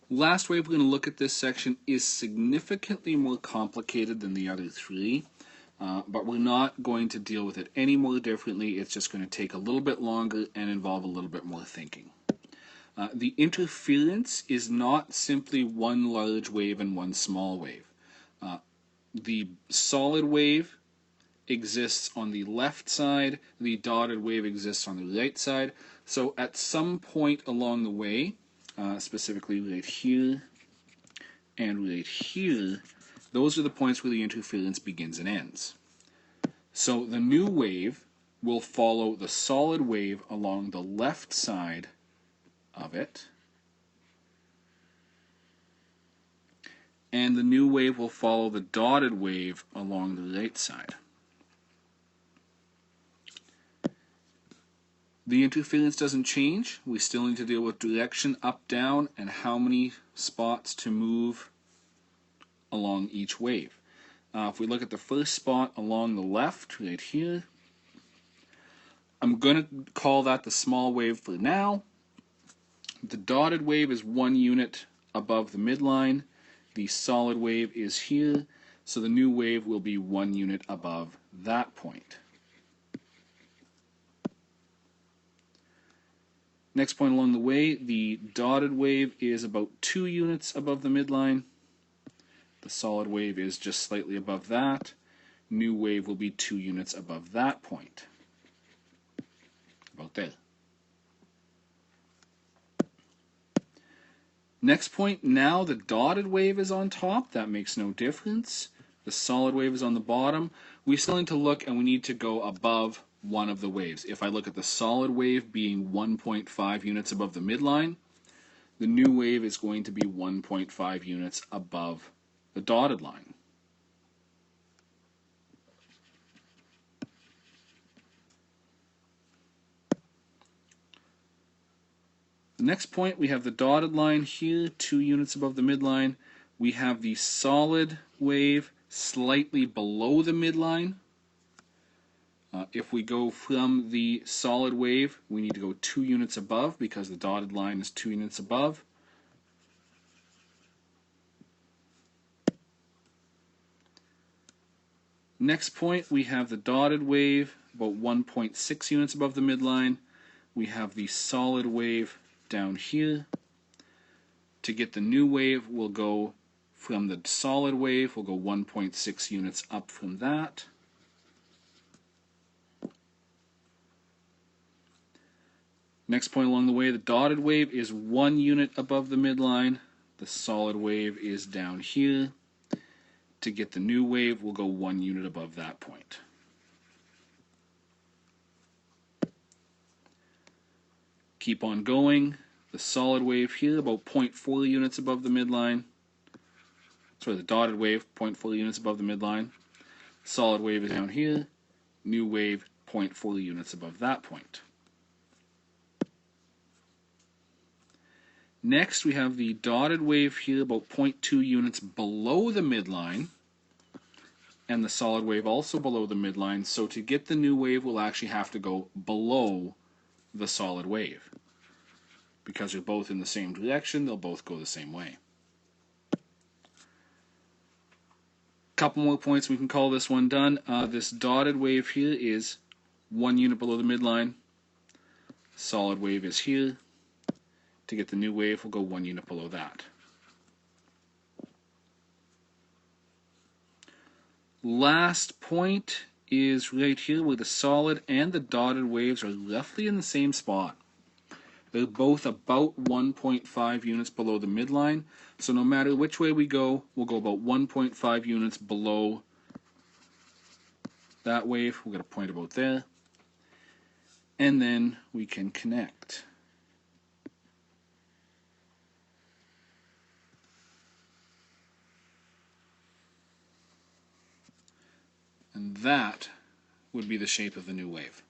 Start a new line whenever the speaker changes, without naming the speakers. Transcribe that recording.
Last way we're going to look at this section is significantly more complicated than the other three, but we're not going to deal with it any more differently. It's just going to take a little bit longer and involve a little bit more thinking. The interference is not simply one large wave and one small wave. The solid wave exists on the left side, the dotted wave exists on the right side. So at some point along the way, specifically right here and right here, those are the points where the interference begins and ends. So the new wave will follow the solid wave along the left side of it, and the new wave will follow the dotted wave along the right side. The interference doesn't change. We still need to deal with direction, up, down, and how many spots to move along each wave. If we look at the first spot along the left, right here, I'm going to call that the small wave for now. The dotted wave is 1 unit above the midline. The solid wave is here, so the new wave will be 1 unit above that point. Next point along the way, the dotted wave is about 2 units above the midline. The solid wave is just slightly above that. New wave will be 2 units above that point. About there. Next point, now the dotted wave is on top. That makes no difference. The solid wave is on the bottom. We still need to look, and we need to go above one of the waves. If I look at the solid wave being 1.5 units above the midline, the new wave is going to be 1.5 units above the dotted line. The next point, we have the dotted line here, 2 units above the midline. We have the solid wave slightly below the midline. If we go from the solid wave, we need to go 2 units above because the dotted line is 2 units above. Next point, we have the dotted wave about 1.6 units above the midline. We have the solid wave down here. To get the new wave, we'll go from the solid wave, we'll go 1.6 units up from that. Next point along the way, the dotted wave is 1 unit above the midline. The solid wave is down here. To get the new wave, we'll go 1 unit above that point. Keep on going. The solid wave here, about 0.4 units above the midline. Sorry, the dotted wave, 0.4 units above the midline. Solid wave is down here. New wave, 0.4 units above that point. Next, we have the dotted wave here, about 0.2 units below the midline, and the solid wave also below the midline. So to get the new wave, we'll actually have to go below the solid wave. Because they're both in the same direction, they'll both go the same way. Couple more points, we can call this one done. This dotted wave here is 1 unit below the midline. Solid wave is here. To get the new wave, we'll go 1 unit below that. Last point is right here where the solid and the dotted waves are roughly in the same spot. They're both about 1.5 units below the midline. So no matter which way we go, we'll go about 1.5 units below that wave. We'll get a point about there. And then we can connect. And that would be the shape of the new wave.